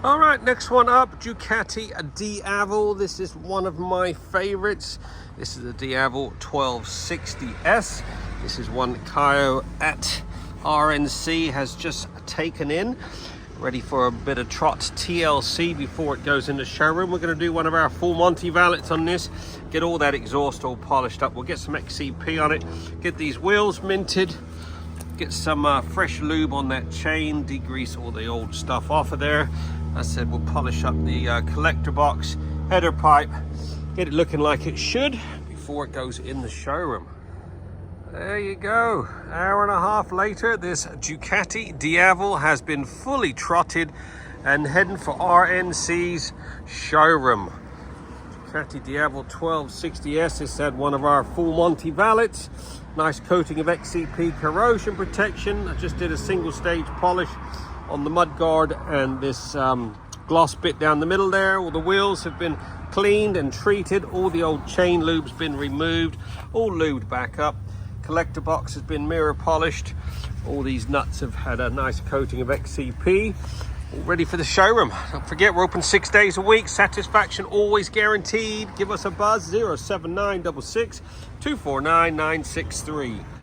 All right, next one up, Ducati Diavle. This is one of my favorites. This is the Diavle 1260S. This is one Kaio at RNC has just taken in, ready for a bit of trot TLC before it goes into showroom. We're going to do one of our full Monty valets on this, get all that exhaust all polished up. We'll get some XCP on it, get these wheels minted, get some fresh lube on that chain, degrease all the old stuff off of there. I said we'll polish up the collector box, header pipe, get it looking like it should before it goes in the showroom. There you go. Hour and a half later, this Ducati Diavle has been fully trotted and heading for RNC's showroom. Ducati Diavle 1260S has had one of our full Monty valets. Nice coating of XCP corrosion protection. I just did a single stage polish on the mudguard and this gloss bit down the middle there. All the wheels have been cleaned and treated. All the old chain lube's been removed, all lubed back up. Collector box has been mirror polished. All these nuts have had a nice coating of XCP. All ready for the showroom. Don't forget, we're open 6 days a week. Satisfaction always guaranteed. Give us a buzz, 07966 249 963.